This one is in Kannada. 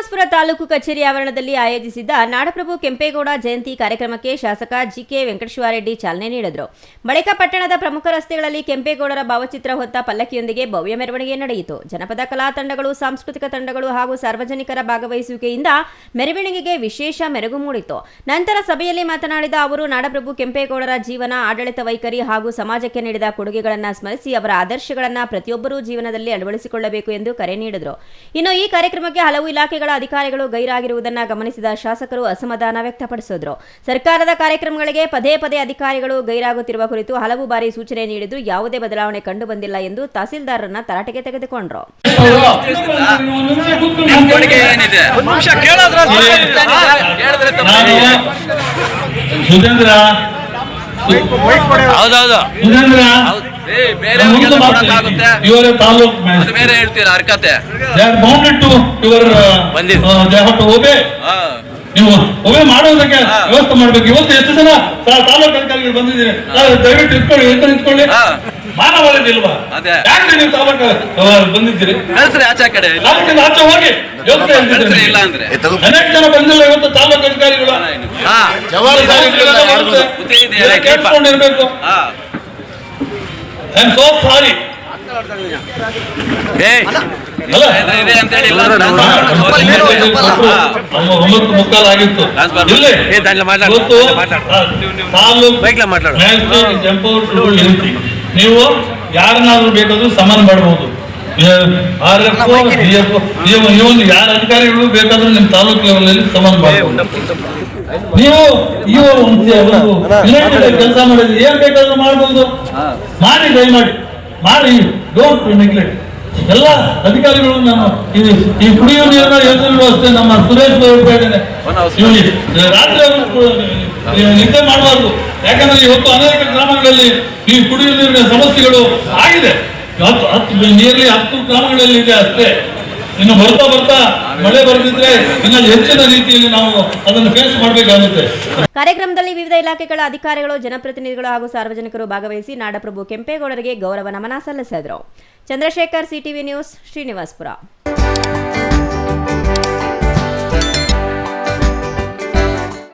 ಶ್ರೀನಿವಾಸಪುರ ತಾಲೂಕು ಕಚೇರಿ ಆವರಣದಲ್ಲಿ ಆಯೋಜಿಸಿದ್ದ ನಾಡಪ್ರಭು ಕೆಂಪೇಗೌಡ ಜಯಂತಿ ಕಾರ್ಯಕ್ರಮಕ್ಕೆ ಶಾಸಕ ಜಿಕೆ ವೆಂಕಟೇಶ್ವರರೆಡ್ಡಿ ಚಾಲನೆ ನೀಡಿದರು. ಬಳಿಕ ಪಟ್ಟಣದ ಪ್ರಮುಖ ರಸ್ತೆಗಳಲ್ಲಿ ಕೆಂಪೇಗೌಡರ ಭಾವಚಿತ್ರ ಹೊತ್ತ ಪಲ್ಲಕ್ಕಿಯೊಂದಿಗೆ ಭವ್ಯ ಮೆರವಣಿಗೆ ನಡೆಯಿತು. ಜನಪದ ಕಲಾ ತಂಡಗಳು, ಸಾಂಸ್ಕೃತಿಕ ತಂಡಗಳು ಹಾಗೂ ಸಾರ್ವಜನಿಕರ ಭಾಗವಹಿಸುವಿಕೆಯಿಂದ ಮೆರವಣಿಗೆಗೆ ವಿಶೇಷ ಮೆರುಗು ಮೂಡಿತು. ನಂತರ ಸಭೆಯಲ್ಲಿ ಮಾತನಾಡಿದ ಅವರು, ನಾಡಪ್ರಭು ಕೆಂಪೇಗೌಡರ ಜೀವನ, ಆಡಳಿತ ವೈಖರಿ ಹಾಗೂ ಸಮಾಜಕ್ಕೆ ನೀಡಿದ ಕೊಡುಗೆಗಳನ್ನು ಸ್ಮರಿಸಿ ಅವರ ಆದರ್ಶಗಳನ್ನು ಪ್ರತಿಯೊಬ್ಬರೂ ಜೀವನದಲ್ಲಿ ಅಳವಡಿಸಿಕೊಳ್ಳಬೇಕು ಎಂದು ಕರೆ ನೀಡಿದರು. ಇನ್ನು ಈ ಕಾರ್ಯಕ್ರಮಕ್ಕೆ ಹಲವು ಇಲಾಖೆಗಳ ಅಧಿಕಾರಿಗಳು ಗೈರಾಗಿರುವುದನ್ನು ಗಮನಿಸಿದ ಶಾಸಕರು ಅಸಮಾಧಾನ ವ್ಯಕ್ತಪಡಿಸಿದರು. ಸರ್ಕಾರದ ಕಾರ್ಯಕ್ರಮಗಳಿಗೆ ಪದೇ ಪದೇ ಅಧಿಕಾರಿಗಳು ಗೈರಾಗುತ್ತಿರುವ ಕುರಿತು ಹಲವು ಬಾರಿ ಸೂಚನೆ ನೀಡಿದ್ದು ಯಾವುದೇ ಬದಲಾವಣೆ ಕಂಡು ಬಂದಿಲ್ಲ ಎಂದು ತಹಸೀಲ್ದಾರರನ್ನ ತರಾಟೆಗೆ ತೆಗೆದುಕೊಂಡರು. ನೀವು ಒಮ್ಮೆ ಮಾಡೋದಕ್ಕೆ ವ್ಯವಸ್ಥೆ ಮಾಡ್ಬೇಕು. ಇವತ್ತು ಎಷ್ಟು ಜನ ತಾಲೂಕು ಅಧಿಕಾರಿಗಳು ಬಂದಿದ್ದೀರಿ, ದಯವಿಟ್ಟು ನಿಂತ್ಕೊಳ್ಳಿ. ಮಾನವರದಿಲ್ವಾ? ಯಾಕೆ ನೀವು ತಾಲೂಕು ಬಂದಿದ್ದೀರಿ? ಆಚೆ ಹೋಗಿ ಅನೇಕ ಜನ ಬಂದಿಲ್ಲ. ಇವತ್ತು ತಾಲೂಕು ಅಧಿಕಾರಿಗಳು ಕೇಳ್ಕೊಂಡಿರ್ಬೇಕು. I am so sorry. ಆಗಿತ್ತು ನೀವು ಯಾರನ್ನಾದ್ರೂ ಬೇಕಾದ್ರೂ ಸಮಾನ ಮಾಡಬಹುದು. ಇವನ್ ಯಾರ ಅಧಿಕಾರಿಗಳು ಬೇಕಾದ್ರೂ ನಿಮ್ ತಾಲೂಕು ಲೆವೆಲ್ ಸಮಾನ ಮಾಡಬಹುದು. ನೀವು ಕೆಲಸ ಮಾಡಿದ್ರೆ ಏನ್ ಬೇಕಾದ್ರೂ ಮಾಡ್ಬೋದು. ಮಾಡಿ, ದಯಮಾಡಿ ಮಾಡಿ, ಡೋಂಟ್ ನೆಗ್ಲೆಕ್ಟ್. ಎಲ್ಲ ಅಧಿಕಾರಿಗಳು ನಮ್ಮ ಈ ಕುಡಿಯುವ ನೀರಿನ ಯೋಜನೆಗಳು ಅಷ್ಟೇ. ನಮ್ಮ ಸುರೇಶ್ ಇದ್ದೇನೆ, ರಾತ್ರಿ ನಿದ್ದೆ ಮಾಡಬಾರ್ದು. ಯಾಕಂದ್ರೆ ಇವತ್ತು ಅನೇಕ ಗ್ರಾಮಗಳಲ್ಲಿ ಈ ಕುಡಿಯುವ ನೀರಿನ ಸಮಸ್ಯೆಗಳು ಆಗಿದೆ. 10 ಗ್ರಾಮಗಳಲ್ಲಿ ಇದೆ ಅಷ್ಟೇ. ಇನ್ನು ಬರ್ತಾ ಮಳೆ ಬರೆದಿದ್ರೆ ಇನ್ನು ಹೆಚ್ಚಿನ ರೀತಿಯಲ್ಲಿ ನಾವು ಅದನ್ನು ಫೇಸ್ ಮಾಡಬೇಕಾಗುತ್ತೆ. ಕಾರ್ಯಕ್ರಮದಲ್ಲಿ ವಿವಿಧ ಇಲಾಖೆಗಳ ಅಧಿಕಾರಿಗಳು, ಜನಪ್ರತಿನಿಧಿಗಳು ಹಾಗೂ ಸಾರ್ವಜನಿಕರು ಭಾಗವಹಿಸಿ ನಾಡಪ್ರಭು ಕೆಂಪೇಗೌಡರಿಗೆ ಗೌರವ ನಮನ ಸಲ್ಲಿಸಿದರು. Chandrashekar, CTV news, Srinivaspur.